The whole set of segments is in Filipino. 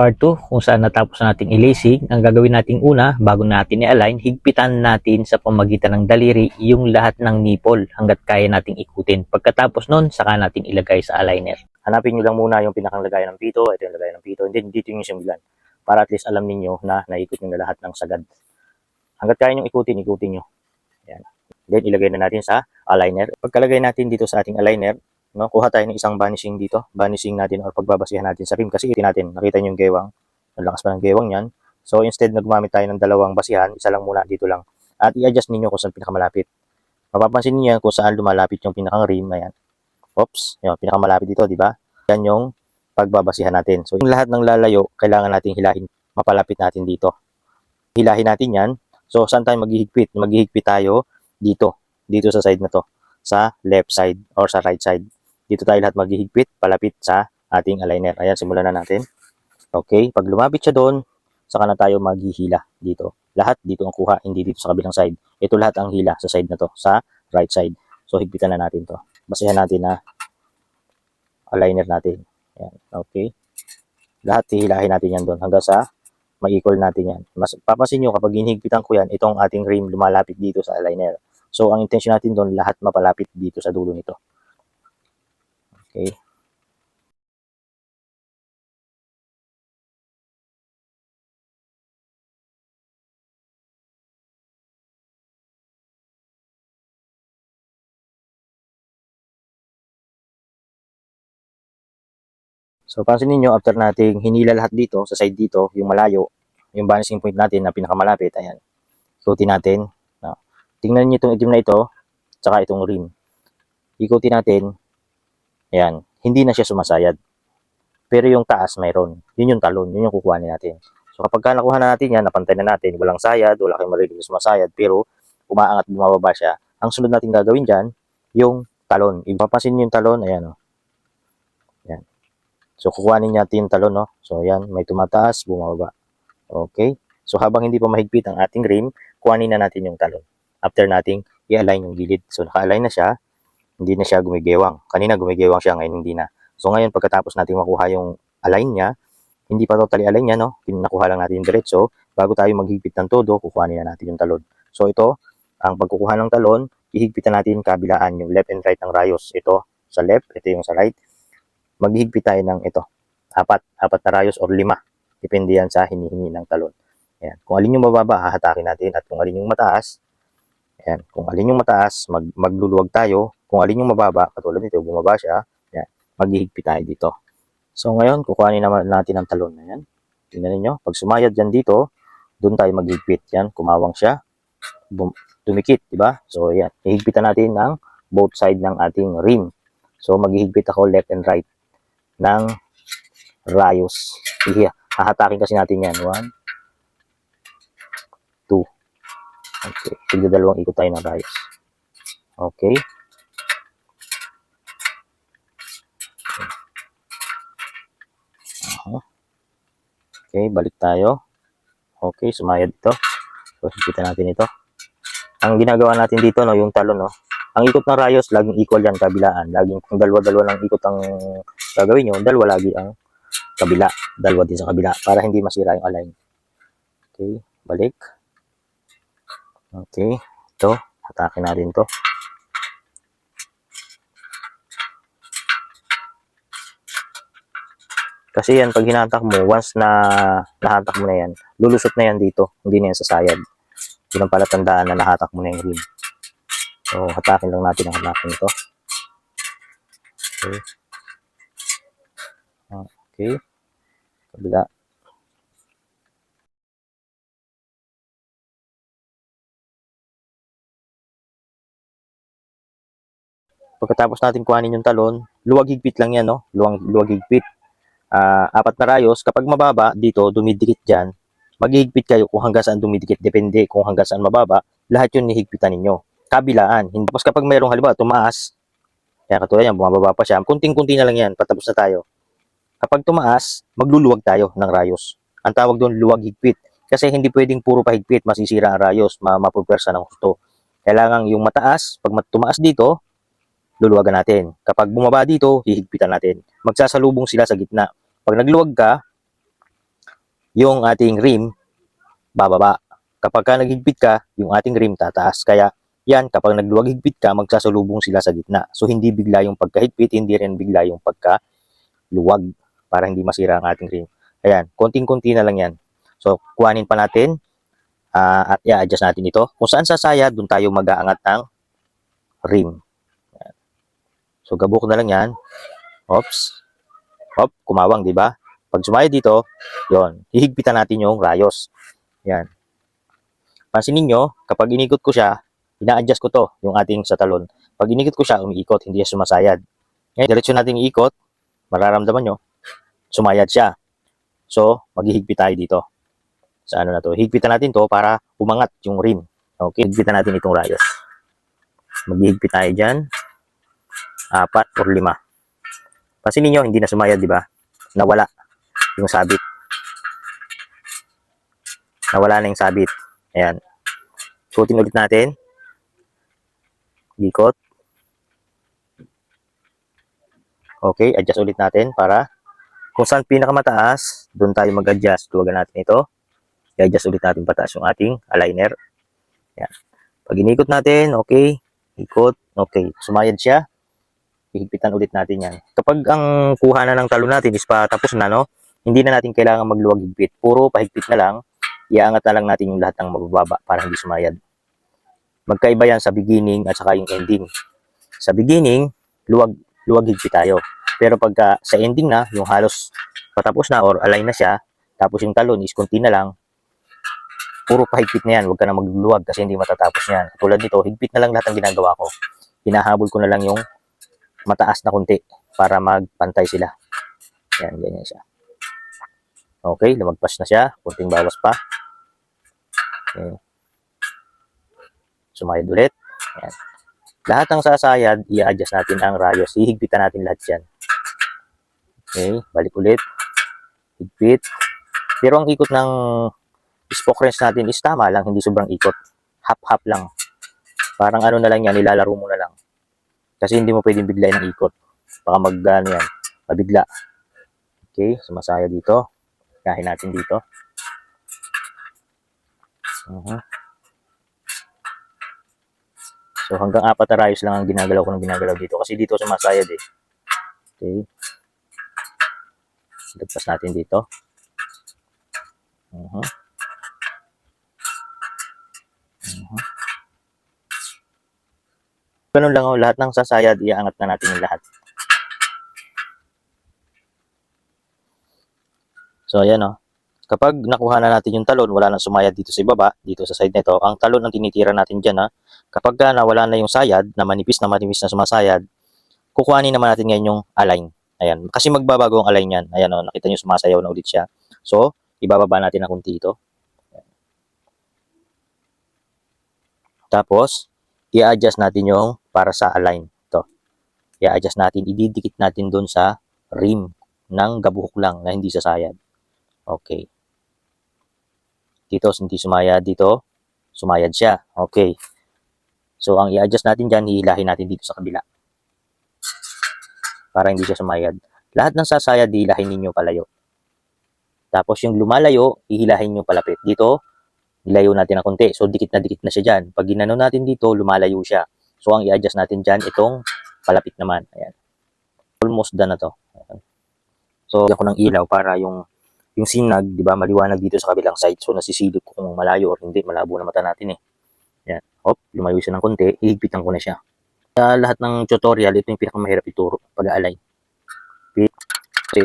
part 2 kung saan natapos na nating ilasing. Ang gagawin nating una, bago natin i-align, higpitan natin sa pamagitan ng daliri yung lahat ng nipple hanggat kaya nating ikutin. Pagkatapos nun, saka natin ilagay sa aligner. Hanapin nyo lang muna yung pinakang lagayan ng pito. Ito yung lagayan ng pito. And then dito yung simulan. Para at least alam niyo na naikot nyo na lahat ng sagad. Hanggat kaya nyo ikutin nyo. Ayan. Then ilagay na natin sa aligner. Pagkalagay natin dito sa ating aligner, no, kuha tayo ng isang vanishing dito. Vanishing natin or pagbabasihan natin sa rim kasi natin. Nakita niyo yung gewang. Ang lakas pa ng gewang yan. So instead na gumamit tayo ng dalawang basihan, isa lang muna dito lang. At i-adjust ninyo kung saan pinakamalapit. Mapapansin niyo yan kung saan lumalapit yung pinakang rim. Ayan. Oops. Yung pinakamalapit dito, di ba? Yan yung pagbabasihan natin. So yung lahat ng lalayo, kailangan natin hilahin. Mapalapit natin dito. Hilahin natin yan. So saan tayo maghihigpit? Maghihigpit tayo dito. Dito sa side na to. Sa left side or sa right side. Dito tayo lahat maghihigpit, palapit sa ating aligner. Ayan, simulan na natin. Okay, pag lumapit siya doon, saka na tayo maghihila dito. Lahat dito ang kuha, hindi dito sa kabilang side. Ito lahat ang hila sa side na to, sa right side. So, higpitan na natin to. Basahin natin na aligner natin. Ayan, okay. Lahat hihilahin natin yan doon hanggang sa ma-equal natin yan. Mas, papansin nyo, kapag hinihigpitan ko yan, itong ating rim lumalapit dito sa aligner. So, ang intention natin doon, lahat mapalapit dito sa dulo nito. Okay. So, pansin niyo after nating hinila lahat dito, sa side dito, yung malayo, yung vanishing point natin na pinakamalapit, ayan. Ikutin natin. No. Tingnan niyo itong itim na ito, tsaka itong rim. Ikutin natin. Ayan. Hindi na siya sumasayad. Pero yung taas mayroon. Yun yung talon. Yun yung kukuhanin natin. So, kapag ka nakuha na natin yan, napantay na natin, walang sayad, wala kayong marinig na sumasayad, pero umaangat, bumababa siya. Ang sunod natin gagawin dyan, yung talon. Ipapansin niyo yung talon, ayan o. Ayan. So, kukuhanin natin yung talon, no? So, ayan, may tumataas, bumababa. Okay? So, habang hindi pa mahigpit ang ating rim, kuhanin na natin yung talon. After nating i-align yung gilid. So, naka-align na siya, hindi na siya gumigewang. Kanina gumigewang siya, ngayon hindi na. So, ngayon, pagkatapos natin makuha yung align niya, hindi pa totally align niya, no? Nakuha lang natin yung diretso. Bago tayo maghigpit ng todo, kukuhanin na natin yung talon. So, ito, ang pagkukuha ng talon, ihigpitan natin kabilaan, yung left and right ng rayos. Ito sa left, ito yung sa right. Maghihigpit tayo ng ito. Apat na rayos or 5. Depende yan sa hinihingi ng talon. Ayan. Kung alin yung mababa, hahatakin natin. At kung alin yung mataas, ayan. Kung alin yung mataas, magluluwag tayo. Kung alin yung mababa, katulad nito, bumaba siya, ayan. Maghihigpit tayo dito. So ngayon, kukuhanin naman natin ang talon na yan. Tingnan niyo, pag sumayad yan dito, doon tayo maghigpit. Yan, kumawang siya. Tumikit, di ba? So yan, hihigpitan natin ng both side ng ating rim. So maghihigpit ako left and right ng rayos. Hahatakin kasi natin yan. 1, 2. Okay. Tigda dalawang ikot tayo ng rayos. Okay. Okay, balik tayo. Okay, sumayad ito. So, higpitan natin ito. Ang ginagawa natin dito, no, yung talon, no, ang ikot ng rayos, laging equal yan, kabilaan. Laging kung dalawa-dalawa ng ikot ang gagawin nyo, dalawa lagi ang kabila. Dalawa din sa kabila, para hindi masira yung align. Okay, balik. Okay, ito, hatakin natin to. Kasi yan, pag hinatak mo, once na nahatak mo na yan, lulusot na yan dito, hindi na yan sasayad. Yun ang palatandaan na nahatak mo na yung rim. So, hatakin lang natin ang hatakin ito. Okay. Okay. Kabila. Pagkatapos natin kuhanin yung talon, luwag higpit lang yan, no? Luwag higpit. 4 na rayos. Kapag mababa, dito, dumidikit dyan, maghihigpit kayo kung hanggang saan dumidikit. Depende kung hanggang saan mababa, lahat yun nihigpitan ninyo. Kabilaan. Tapos kapag mayroong halimbawa, tumaas, kaya katulad yan, bumababa pa siya, kunting-kunti na lang yan, patapos na tayo. Kapag tumaas, magluluwag tayo ng rayos. Ang tawag doon, luwag higpit. Kasi hindi pwedeng puro pahigpit, masisira ang rayos, mapupwersa ng gusto. Kailangan yung mataas, pag tumaas dito, luluwagan natin. Kapag bumaba dito, hihigpitan natin. Magsasalubong sila sa gitna. Pag nagluwag ka, yung ating rim bababa. Kapag ka naghigpit ka, yung ating rim tataas. Kaya yan, kapag nagluwag higpit ka, magsasalubong sila sa gitna. So hindi bigla yung pagkahigpit, hindi rin bigla yung pagkaluwag para hindi masira ang ating rim. Ayan, konting-konti na lang yan. So kuhanin pa natin at i-adjust natin ito. Kung saan sasaya, doon tayo mag-aangat ng rim. Ayan. So gabok na lang yan. Oops. Hop, kumawang, di ba? Pag sumaya dito, yon, hihigpitan natin yung rayos. Yan. Pansinin nyo, kapag inikot ko siya, ina-adjust ko to, yung ating sa talon. Pag inikot ko siya, umiikot, hindi siya sumasayad. Ngayon, diretso natin iikot, mararamdaman nyo, sumayad siya. So, maghihigpit tayo dito. Sa ano na to, higpitan natin to para umangat yung rim. Okay, higpitan natin itong rayos. Maghihigpit tayo dyan, 4 or 5. Pansinin nyo, hindi na sumayad, di ba? Nawala yung sabit. Nawala na yung sabit. Ayan. Suotin ulit natin. Ikot. Okay, adjust ulit natin para kung saan pinakamataas, doon tayo mag-adjust. Luwagan natin ito. I-adjust ulit natin pataas yung ating aligner. Ayan. Pag inikot natin, okay. Ikot. Okay. Sumayad siya. Hihigpitan ulit natin yan. Kapag ang kuha na ng talo natin is patapos na, no? Hindi na natin kailangan magluwag higpit. Puro pahigpit na lang. Iaangat na lang natin yung lahat ng mabababa para hindi sumayad. Magkaiba yan sa beginning at saka yung ending. Sa beginning, luwag higpit tayo. Pero pagka sa ending na, yung halos patapos na or align na siya, tapos yung talon is konti na lang, puro pahigpit na yan. Huwag ka na magluwag kasi hindi matatapos yan. Tulad nito, higpit na lang lahat ng ginagawa ko. Hinahabol ko na lang yung mataas na konti para magpantay sila. Yan, ganyan siya. Okay, lumagpas na siya. Kunting bawas pa. Okay. Sumayad ulit. Ayan. Lahat ng sasayad, i-adjust natin ang rayos. Ihigpitan natin lahat yan. Okay, balik ulit. Higpit. Pero ang ikot ng spoke wrench natin is tama lang, hindi sobrang ikot. Half-half lang. Parang ano na lang yan, nilalaro mo na lang. Kasi hindi mo pwedeng biglayin ang ikot. Baka mag-ano yan, mabigla. Okay, sumasaya dito. Kahin natin dito. So hanggang 4 na rayos lang ang ginagalaw ko ng ginagalaw dito. Kasi dito sumasayad eh. Okay. Lagpas natin dito. Ganun lang, lahat ng sasayad, iaangat na natin yung lahat. So ayan o. Kapag nakuha na natin yung talon, wala nang sumayad dito sa ibaba, dito sa side nito. Ang talon ang tinitira natin dyan ha. Kapag nawala na yung sayad, na manipis na sumasayad, kukuhanin naman natin ngayon yung align. Ayan. Kasi magbabago ang align yan. Ayan o, nakita nyo sumasayaw na ulit siya. So, ibababa natin ng kunti ito. Tapos, i-adjust natin yung para sa align. Ito. I-adjust natin, ididikit natin doon sa rim ng gabuhok lang na hindi sasayad. Okay. Dito, hindi sumayad. Dito, sumayad siya. Okay. So, ang i-adjust natin dyan, hihilahin natin dito sa kabila. Para hindi siya sumayad. Lahat ng sasayad, hihilahin ninyo palayo. Tapos, yung lumalayo, hihilahin nyo palapit. Dito, nilayo natin ng konti. So, dikit na siya dyan. Pag ginano natin dito, lumalayo siya. So, ang i-adjust natin dyan, itong palapit naman. Ayan. Almost done na to. Ayan. So, ako ng ilaw para yung sinag, di ba, maliwanag dito sa kabilang side. So, nasisilip ko kung malayo or hindi, malabo na mata natin eh. Yan. Hop, lumayo siya ng konti, hihigpitan ko na siya. Sa lahat ng tutorial, ito yung pinakamahirap ituro, pag-aalay. Kasi,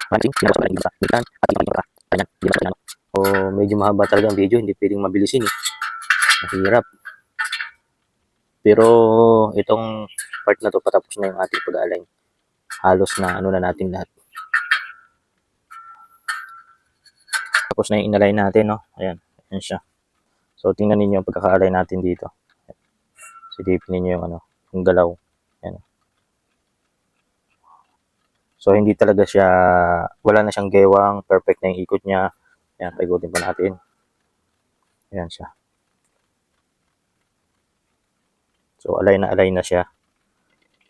maraming pinagawa sa iba, minsan, at yung iba, ganyan, di ba, ganyan. O, medyo mahaba talaga ang video, hindi pwedeng mabilisin eh. Mahirap. Pero, itong part na to, patapos na yung ating pag-aalay. Halos na, ano na natin lahat. Tapos na yung inalign natin, no? Ayan, ayan siya. So, tingnan ninyo yung pagkaka-align natin dito. Silipin ninyo yung ano, yung galaw. Ayan. So, hindi talaga siya, wala na siyang gewang, perfect na yung ikot niya. Ayan, paigutin pa natin. Ayan siya. So, align na siya.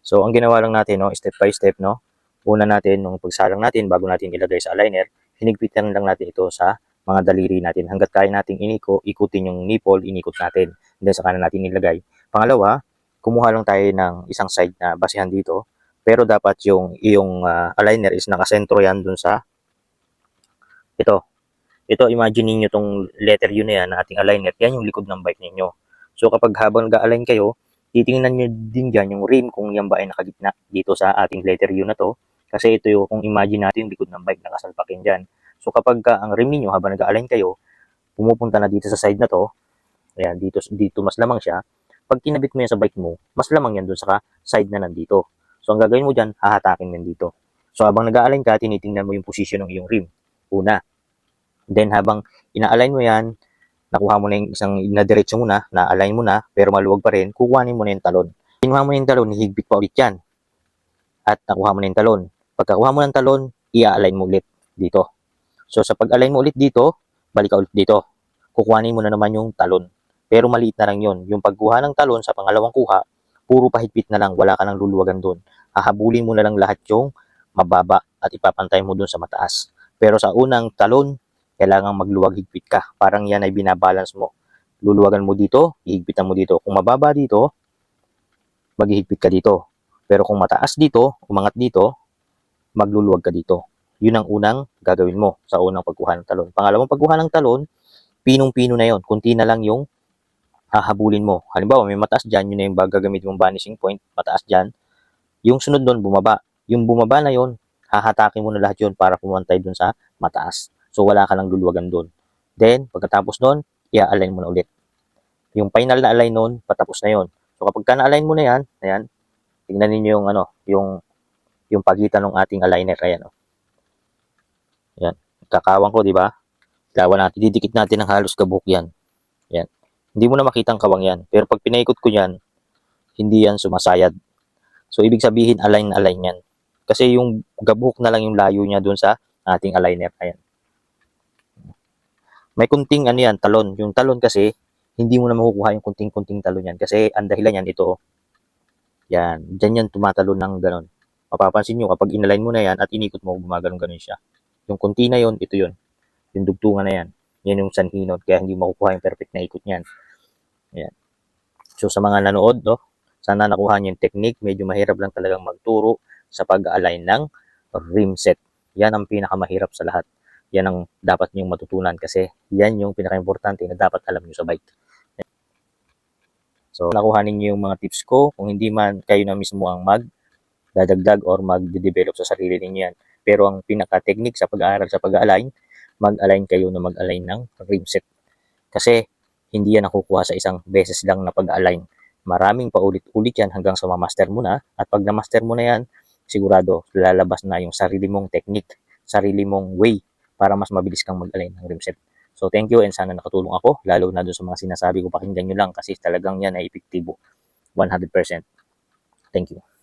So, ang ginawa lang natin, no, step by step, no? Una natin, nung pagsalang natin, bago natin ilagay sa aligner, hinigpitan lang natin ito sa mga daliri natin. Hanggat kaya nating ikutin yung nipple, inikot natin. And then saka na natin nilagay. Pangalawa, kumuha lang tayo ng isang side na basihan dito. Pero dapat yung iyong aligner is nakasentro yan dun sa ito. Ito, imagine niyo tong letter U na yan, na ating aligner. Yan yung likod ng bike ninyo. So kapag habang nag-align kayo, titingnan nyo din dyan yung rim kung yan ba ay nakagitna dito sa ating letter U na to. Kasi ito yung, kung imagine natin yung likod ng bike nakasalpakin dyan. So kapag ang rim niyo habang nag-align kayo, pumupunta na dito sa side na to, ayan, dito mas lamang siya. Pag kinabit mo yan sa bike mo, mas lamang yan dun sa side na nandito. So ang gagawin mo dyan, hahatakin mo dito. So habang nag-align ka, tinitingnan mo yung position ng iyong rim. Una. Then habang ina-align mo yan, nakuha mo na yung isang na-diretso mo na, na-align mo na, pero maluwag pa rin, kukuhanin mo na yung talon. Kinuha mo na yung talon, hihigpit pa ulit yan. At nakuha mo na yung talon. Pagkakuha mo ng talon, i-align mo ulit dito. So sa pag-align mo ulit dito, balik ka ulit dito. Kukuhanin mo na naman yung talon. Pero maliit na lang yun. Yung pagkuha ng talon sa pangalawang kuha, puro pahigpit na lang, wala ka nang luluwagan doon. Hahabulin mo na lang lahat yung mababa at ipapantay mo doon sa mataas. Pero sa unang talon, kailangan magluwag higpit ka. Parang yan ay binabalance mo. Luluwagan mo dito, ihigpitan mo dito. Kung mababa dito, maghihigpit ka dito. Pero kung mataas dito, umangat dito, magluluwag ka dito. Yun ang unang gagawin mo sa unang pagkuha ng talon. Pangalawang pagkuha ng talon, pinong-pino na yon. Kunti na lang yung hahabulin mo. Halimbawa, may mataas dyan, yun na yung gagamitin mong vanishing point, mataas dyan. Yung sunod doon, bumaba. Yung bumaba na yon, hahatakin mo na lahat yun para pumantay dun sa mataas. So, wala ka lang luluwagan doon. Then, pagkatapos doon, i-align mo na ulit. Yung final na align noon, patapos na yon. So, kapag ka na-align mo na yan, ayan, tingnan niyo yung, yung pagitan ng ating aligner. Ayan, Ayan. Kakawang ko, di ba? Lawan natin, didikit natin ng halos kabuk yan. Ayan. Hindi mo na makita ang kawang yan. Pero pag pinaikot ko yan, hindi yan sumasayad. So, ibig sabihin, align na align yan. Kasi yung gabuk na lang yung layo niya dun sa ating aligner. Ayan. May kunting talon. Yung talon kasi, hindi mo na makukuha yung kunting-kunting talon yan. Kasi ang dahilan yan, ito. Yan. Diyan yan tumatalon ng ganon. Mapapansin nyo, kapag inalign mo na yan at inikot mo, gumaganon-ganon siya. Yung kunti na yon, ito yun. Yung dugtungan na yan. Yan yung sanhinod. Kaya hindi makukuha yung perfect na ikot niyan. Yan. So sa mga nanood, sana nakuha niyo yung technique. Medyo mahirap lang talagang magturo sa pag-align ng rim set. Yan ang pinakamahirap sa lahat. Yan ang dapat niyong matutunan kasi yan yung pinaka-importante na dapat alam niyo sa bike. So, nakuha ninyo yung mga tips ko. Kung hindi man kayo na mismo ang magdadagdag or mag-develop sa sarili ninyo yan. Pero ang pinaka-technique sa pag-aaral sa pag-align, mag-align kayo na mag-align ng rim set. Kasi hindi yan nakukuha sa isang beses lang na pag-align. Maraming paulit-ulit yan hanggang sa ma-master mo na. At pag na-master mo na yan, sigurado lalabas na yung sarili mong technique, sarili mong way para mas mabilis kang mag-align ng rim set. So thank you and sana nakatulong ako, lalo na doon sa mga sinasabi ko, pakinggan nyo lang kasi talagang yan ay epektibo, 100%. Thank you.